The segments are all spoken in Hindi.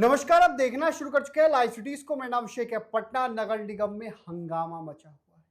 नमस्कार, आप देखना शुरू कर चुके हैं लाइव सिटीज को। मेरा नाम शेख है। पटना नगर निगम में हंगामा मचा हुआ है।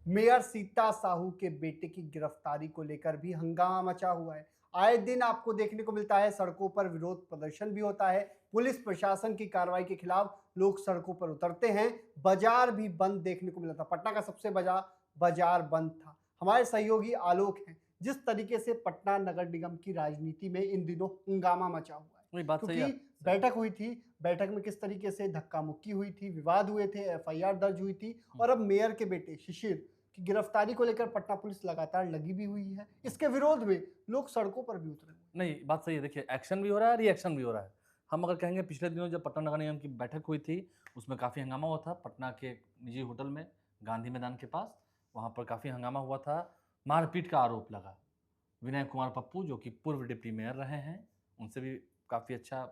मेयर सीता साहू के बेटे की गिरफ्तारी को लेकर भी हंगामा मचा हुआ है। आए दिन आपको देखने को मिलता है, सड़कों पर विरोध प्रदर्शन भी होता है। पुलिस प्रशासन की कार्रवाई के खिलाफ लोग सड़कों पर उतरते हैं। बाजार भी बंद देखने को मिला था। पटना का सबसे बड़ा बाजार बंद था। हमारे सहयोगी आलोक हैं। जिस तरीके से पटना नगर निगम की राजनीति में इन दिनों हंगामा मचा हुआ है, वही बात सही है। क्योंकि बैठक हुई थी। बैठक में किस तरीके से धक्का मुक्की हुई थी, विवाद हुए थे, एफआईआर दर्ज हुई थी और अब मेयर के बेटे शिशिर की गिरफ्तारी को लेकर पटना पुलिस लगातार लगी भी हुई है। इसके विरोध में लोग सड़कों पर भी उतरे हुए हैं। नहीं, बात सही है। देखिए, एक्शन भी हो रहा है, रिएक्शन भी हो रहा है। हम अगर कहेंगे, पिछले दिनों जब पटना नगर निगम की बैठक हुई थी, उसमें काफ़ी हंगामा हुआ था। पटना के एक निजी होटल में, गांधी मैदान के पास, वहाँ पर काफ़ी हंगामा हुआ था। मारपीट का आरोप लगा। विनय कुमार पप्पू, जो कि पूर्व डिप्टी मेयर रहे हैं, उनसे भी काफ़ी अच्छा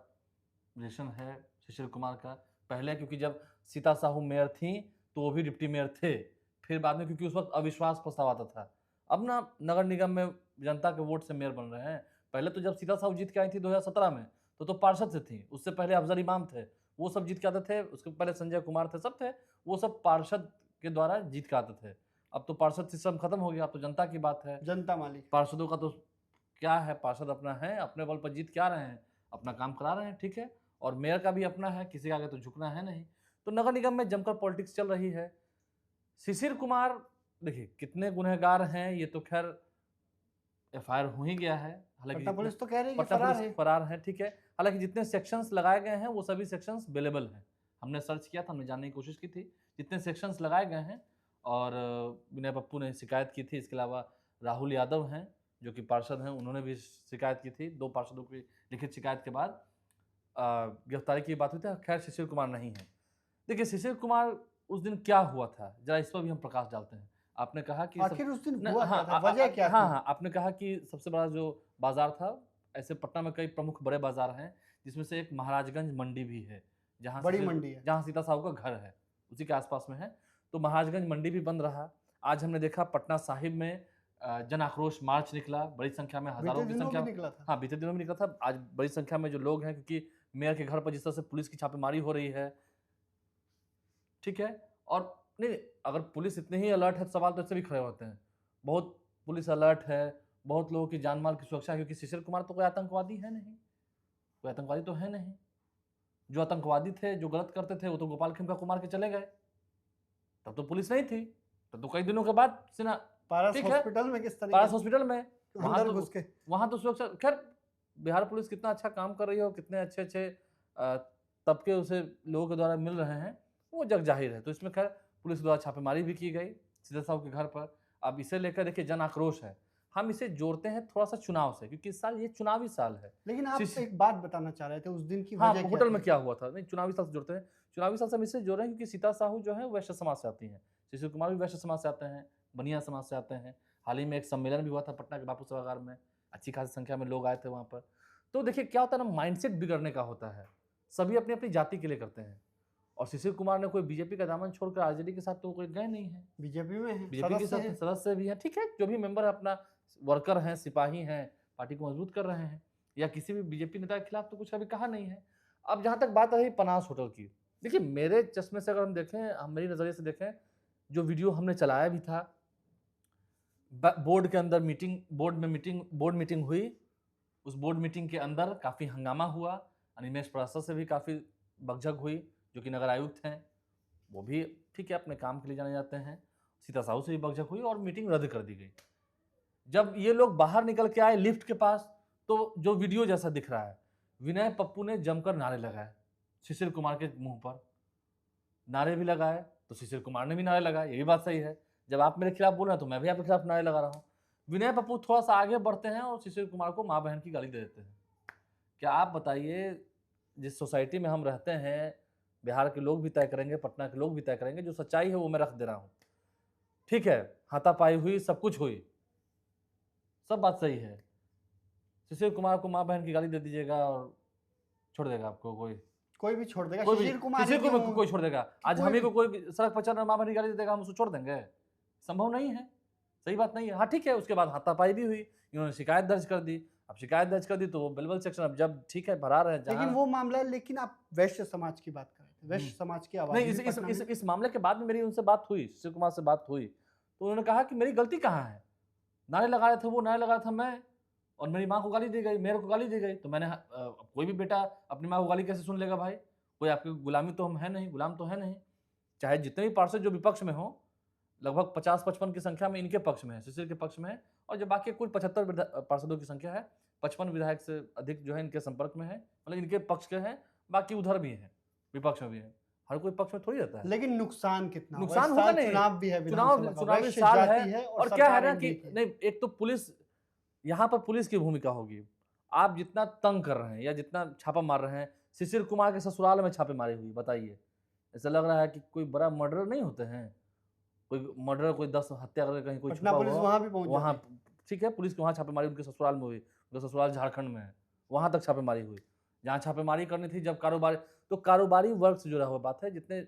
रिलेशन है शिशिर कुमार का पहले, क्योंकि जब सीता साहू मेयर थी तो वो भी डिप्टी मेयर थे। फिर बाद में, क्योंकि उस वक्त अविश्वास प्रस्ताव आता था। अब ना नगर निगम में जनता के वोट से मेयर बन रहे हैं। पहले तो जब सीता साहू जीत के आई थी 2017 में, तो पार्षद से थी। उससे पहले अफजल इमाम थे, वो सब जीत के आते थे। उसके पहले संजय कुमार थे, सब थे। वो सब पार्षद के द्वारा जीत के आते थे। अब तो पार्षद सिस्टम खत्म हो गया। अब तो जनता की बात है। जनता मालिक पार्षदों का तो क्या है, पार्षद अपना है, अपने बल पर जीत के आ रहे हैं, अपना काम करा रहे हैं, ठीक है। और मेयर का भी अपना है, किसी के आगे तो झुकना है नहीं। तो नगर निगम में जमकर पॉलिटिक्स चल रही है। शिशिर कुमार, देखिए कितने गुनहगार हैं, ये तो खैर एफआईआर हो ही गया है। हालांकि पटना पुलिस तो कह रही है कि पटना फरार पुलिस है। फरार है, ठीक है। हालांकि जितने सेक्शंस लगाए गए हैं वो सभी सेक्शंस अवेलेबल हैं। हमने सर्च किया था, हमने जानने की कोशिश की थी जितने सेक्शंस लगाए गए हैं। और विनय पप्पू ने शिकायत की थी। इसके अलावा राहुल यादव हैं, जो कि पार्षद हैं, उन्होंने भी शिकायत की थी। 2 पार्षदों की लिखित शिकायत के बाद गिरफ्तारी की बात हुई थी। खैर, शिशिर कुमार नहीं है। देखिए, शिशिर कुमार उस दिन क्या हुआ था, जरा इस पर भी हम प्रकाश डालते हैं। आपने कहा कि आखिर उस दिन न, हुआ हाँ, क्या था, वजह क्या हाँ थी? हाँ, आपने कहा कि सबसे बड़ा जो बाजार था, ऐसे पटना में कई प्रमुख बड़े बाजार हैं, जिसमें से एक महाराजगंज मंडी भी है, बड़ी मंडी है। जहाँ सीता साहू का घर है, उसी के आसपास में है। तो महाराजगंज मंडी भी बंद रहा। आज हमने देखा पटना साहिब में जन आक्रोश मार्च निकला, बड़ी संख्या में, हजारों बीते की दिनों भी संख्या। निकला था। हाँ, बीते दिनों में निकला था। आज बड़ी संख्या में जो लोग हैं, क्योंकि मेयर के घर पर जिस तरह से पुलिस की छापेमारी हो रही है, ठीक है। और नहीं, अगर पुलिस इतनी ही अलर्ट है तो सवाल तो इससे भी खड़े होते हैं। बहुत पुलिस अलर्ट है, बहुत लोगों की जान माल की सुरक्षा है, क्योंकि शिशिर कुमार तो कोई आतंकवादी है नहीं, कोई आतंकवादी तो है नहीं। जो आतंकवादी थे, जो गलत करते थे, वो तो गोपाल खेमका कुमार के चले गए। तब तो पुलिस नहीं थी, तब तो कई दिनों के बाद सिन्हा, पारस ठीक है, हॉस्पिटल में किस तरीके पारस हॉस्पिटल में, अंदर घुस के वहां तो सुरक्षा। खैर, बिहार पुलिस कितना अच्छा काम कर रही है और कितने अच्छे अच्छे तबके उसे लोगों के द्वारा मिल रहे हैं, वो जग जाहिर है। तो इसमें खैर पुलिस द्वारा छापेमारी भी की गई सीता साहू के घर पर। अब इसे लेकर देखिए जन आक्रोश है। हम इसे जोड़ते हैं थोड़ा सा चुनाव से, क्योंकि इस साल ये चुनावी साल है। लेकिन आप शिश- एक बात बताना चाह रहे थे उस दिन की हाँ, वजह क्या होटल में थी? क्या हुआ था, नहीं चुनावी साल से जोड़ते हैं। चुनावी साल से हम इससे जोड़ रहे हैं क्योंकि सीता साहू जो है वैश्य समाज से आती हैं, शिशिर कुमार भी वैश्य समाज से आते हैं, बनिया समाज से आते हैं। हाल ही में एक सम्मेलन भी हुआ था पटना के बापू सभागार में, अच्छी खासी संख्या में लोग आए थे वहाँ पर। तो देखिए क्या होता है ना, माइंडसेट बिगड़ने का होता है। सभी अपनी अपनी जाति के लिए करते हैं। और शिशिर कुमार ने कोई बीजेपी का दामन छोड़कर आरजेडी के साथ तो कोई गए नहीं है। बीजेपी में है, बीजेपी के साथ सदस्य भी हैं, ठीक है, जो भी मेंबर है, अपना वर्कर हैं, सिपाही हैं, पार्टी को मजबूत कर रहे हैं। या किसी भी बीजेपी नेता के खिलाफ तो कुछ अभी कहा नहीं है। अब जहां तक बात रही पनास होटल की, देखिए मेरे चश्मे से अगर हम देखें, हम मेरी नजरिए से देखें, जो वीडियो हमने चलाया भी था, बोर्ड के अंदर मीटिंग, बोर्ड मीटिंग हुई। उस बोर्ड मीटिंग के अंदर काफी हंगामा हुआ। अनिमेश प्रसाद से भी काफी बकझक हुई, जो कि नगर आयुक्त हैं, वो भी ठीक है, अपने काम के लिए जाने जाते हैं। सीता साहू से भी बकझक हुई और मीटिंग रद्द कर दी गई। जब ये लोग बाहर निकल के आए लिफ्ट के पास, तो जो वीडियो जैसा दिख रहा है, विनय पप्पू ने जमकर नारे लगाए शिशिर कुमार के मुंह पर। नारे भी लगाए तो शिशिर कुमार ने भी नारे लगाए, ये भी बात सही है। जब आप मेरे खिलाफ बोल रहे हैं तो मैं भी आपके खिलाफ नारे लगा रहा हूँ। विनय पप्पू थोड़ा सा आगे बढ़ते हैं और शिशिर कुमार को माँ बहन की गाली दे देते हैं। क्या आप बताइए, जिस सोसाइटी में हम रहते हैं, बिहार के लोग भी तय करेंगे, पटना के लोग भी तय करेंगे, जो सच्चाई है वो मैं रख दे रहा हूँ, ठीक है। हाथापाई हुई, सब कुछ हुई, सब बात सही है। शिशिर कुमार को माँ बहन की गाली दे दीजिएगा और छोड़ देगा आपको कोई भी छोड़ देगा, कोई शिशिर कुमार ही किसी को क्यों? भी कोई छोड़ देगा। आज कोई हम ही भी- को कोई सड़क पर चल रहा माँ बहन की गाली दे देगा, हम उसको छोड़ देंगे? संभव नहीं है। सही बात नहीं है। हाँ ठीक है, उसके बाद हाथापाई भी हुई, इन्होंने शिकायत दर्ज कर दी। अब शिकायत दर्ज कर दी तो वो बेलबल सेक्शन, अब जब ठीक है भरा रहे लेकिन जहाँ वो मामला, लेकिन आप वैश्य समाज की बात कर रहे थे, वैश्य समाज की आबादी नहीं, भी पटना में है। इस मामले के बाद में मेरी उनसे बात हुई, शिव कुमार से बात हुई, तो उन्होंने कहा कि मेरी गलती कहाँ है? नारे लगा रहे थे वो, नारे लगा रहा था मैं, और मेरी माँ को गाली दी गई, मेरे को गाली दी गई, तो मैंने कोई भी बेटा अपनी माँ को गाली कैसे सुन लेगा भाई? कोई आपकी गुलामी तो हम है नहीं, गुलाम तो है नहीं। चाहे जितने भी पार्षद जो विपक्ष में हों, लगभग 50-55 की संख्या में इनके पक्ष में है, शिशिर के पक्ष में है, और जो बाकी कुल 75 पार्षदों की संख्या है, 55 विधायक से अधिक जो है इनके संपर्क में है, मतलब इनके पक्ष के हैं, बाकी उधर भी हैं, विपक्ष में भी है। हर कोई पक्ष में थोड़ी रहता है। लेकिन नुकसान कितना होगा? नुकसान इस होगा साल नहीं, चुनाव भी है चुनाव विधानसभा का, चुनावी वैश्य साल जाति है, है और क्या है सरकार ना कि एनडीए की है। नहीं, एक तो पुलिस, यहाँ पर पुलिस की भूमिका होगी। आप जितना तंग कर रहे हैं या जितना छापा मार रहे हैं, शिशिर कुमार के ससुराल में छापेमारी हुई, बताइए, ऐसा लग रहा है कि कोई बड़ा मर्डर नहीं होते हैं, कोई मर्डर, कोई 10 हत्या करके कहीं कोई पटना छुपा पुलिस हुआ, वहां भी पहुंच वहाँ जाती है। ठीक है, पुलिस की वहाँ छापेमारी उनके ससुराल में हुई, उनका ससुराल झारखंड में है, वहाँ तक छापेमारी हुई। जहाँ छापेमारी करनी थी जब कारोबारी, तो कारोबारी वर्ग से जुड़ा हुआ बात है, जितने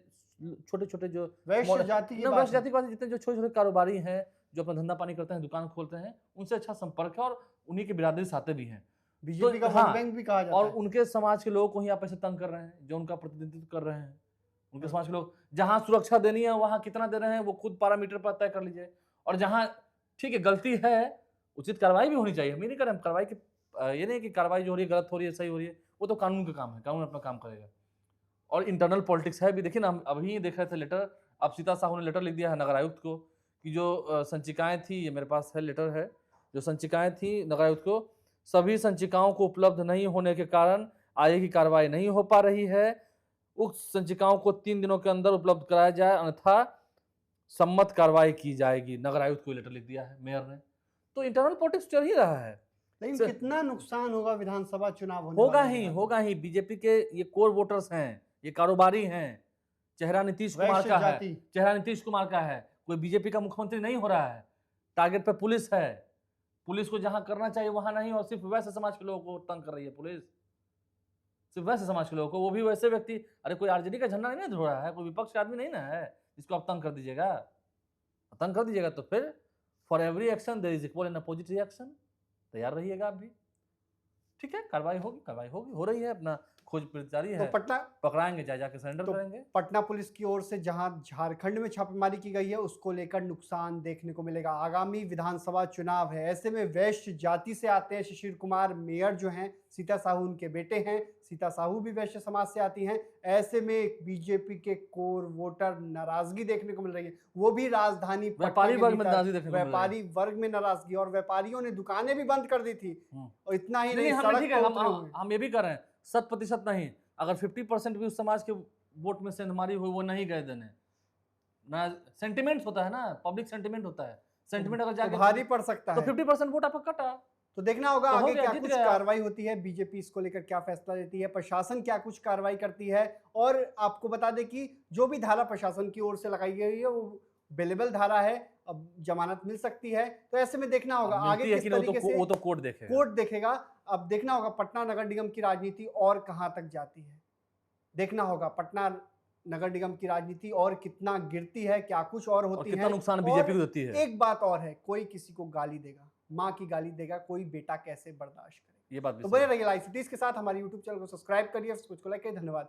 छोटे-छोटे जो वैश्य जाति की ना बात वैश्य है। जाति की बात है, जितने जो छोटे-छोटे कारोबारी हैं, जो अपना धंधा पानी करते हैं, दुकान खोलते हैं, उनसे अच्छा संपर्क है, और उन्हीं की बिरादरी से आते भी हैं। बीजेपी का हाँ, वोट बैंक भी कहा जाता और है। उनके समाज के लोगों को ही आप ऐसे तंग कर रहे हैं, जो उनका प्रतिनिधित्व कर रहे हैं। उनके समाज के लोग जहाँ सुरक्षा देनी है, वहाँ कितना दे रहे हैं, वो खुद पैरामीटर पर तय कर लीजिए। और जहाँ ठीक है गलती है, उचित कार्रवाई भी होनी चाहिए। हम ये नहीं कर रहे हैं कार्रवाई की, ये नहीं कि कार्रवाई जो हो रही है गलत हो रही है, सही हो रही है, वो तो कानून का काम है, कानून अपना काम करेगा। और इंटरनल पॉलिटिक्स है भी, देखिए ना, हम अभी देख रहे थे लेटर, अब सीता साहू ने लेटर लिख दिया है नगर आयुक्त को कि जो संचिकाएं थी, ये मेरे पास है लेटर है, जो संचिकाएं थी नगर आयुक्त को, सभी संचिकाओं को उपलब्ध नहीं होने के कारण आगे की कार्रवाई नहीं हो पा रही है। उक्त संचिकाओं को 3 दिनों के अंदर उपलब्ध कराया जाए, अन्यथा सम्मत कार्रवाई की जाएगी। नगर आयुक्त को लेटर लिख दिया है मेयर ने। तो इंटरनल पॉलिटिक्स चल ही रहा है। लेकिन सर, कितना नुकसान होगा विधानसभा चुनाव होने होगा वाले ही, हैं? होगा ही। बीजेपी के ये कोर वोटर्स हैं, ये कारोबारी हैं। चेहरा नीतीश कुमार वैश्य का है, जाति। चेहरा नीतीश कुमार का है, कोई बीजेपी का मुख्यमंत्री नहीं हो रहा है। टारगेट पे पुलिस है, पुलिस को जहां करना चाहिए वहां नहीं, और सिर्फ वैसे समाज के लोगों को तंग कर रही है पुलिस, सिर्फ वैसे समाज के लोगों को, वो भी वैसे व्यक्ति। अरे कोई आरजेडी का झंडा नहीं ना धो रहा है, कोई विपक्ष का आदमी नहीं ना है जिसको आप तंग कर दीजिएगा। तंग कर दीजिएगा तो फिर for every action there is equal and opposite reaction, तैयार रहिएगा आप भी। ठीक है, कार्रवाई होगी, कार्रवाई होगी, हो रही है, अपना खोज जारी तो है, पटना पकड़ाएंगे, जाके सरेंडर तो करेंगे। पटना पुलिस की ओर से जहां झारखंड में छापेमारी की गई है, उसको लेकर नुकसान देखने को मिलेगा। आगामी विधानसभा चुनाव है, ऐसे में वैश्य जाति से आते हैं शिशिर कुमार, मेयर जो हैं सीता साहू उनके बेटे हैं, सीता साहू भी वैश्य समाज से आती हैं। ऐसे में बीजेपी के कोर वोटर नाराजगी देखने को मिल रही है, वो भी राजधानी पटना व्यापारी के वर्ग में भीतर। नाराजगी देखने को मिल रही है। व्यापारी वर्ग में नाराजगी, और व्यापारियों ने दुकानें भी बंद कर दी थी। और इतना ही नहीं, हम सड़क ठीक पर है, उतरे हुए। हम ये भी कर रहे हैं, 100% नहीं, अगर 50% भी उस समाज के वोट में से हमारी हुई, वो नहीं गए देने ना, सेंटिमेंट होता है ना, पब्लिक सेंटिमेंट होता है, सेंटिमेंट अगर तो जाके भारी पड़ सकता तो है। 50% वोट आपका कटा। तो देखना होगा तो हो आगे गया, क्या जीत कुछ गया। कार्रवाई होती है, बीजेपी इसको लेकर क्या फैसला लेती है, प्रशासन क्या कुछ कार्रवाई करती है। और आपको बता दें कि जो भी धारा प्रशासन की ओर से लगाई गई है वो बेलेबल धारा है, अब जमानत मिल सकती है। तो ऐसे में देखना होगा अब आगे मिलती है किस कि नहीं, तरीके से वो तो कोर्ट देखेगा। कोर्ट देखेगा। अब देखना होगा पटना नगर निगम की राजनीति और कहां तक जाती है, देखना होगा पटना नगर निगम की राजनीति और कितना गिरती है, क्या कुछ और होती कितना है। नुकसान और बीजेपी को देती है। एक बात और है, कोई किसी को गाली देगा, माँ की गाली देगा, कोई बेटा कैसे बर्दाश्त करे। ये बात भी तो सही बने है। रहिए लाइव सिटीज के साथ, हमारे यूट्यूब चैनल को सब्सक्राइब करिए, कुछ को लाइक करिए। धन्यवाद।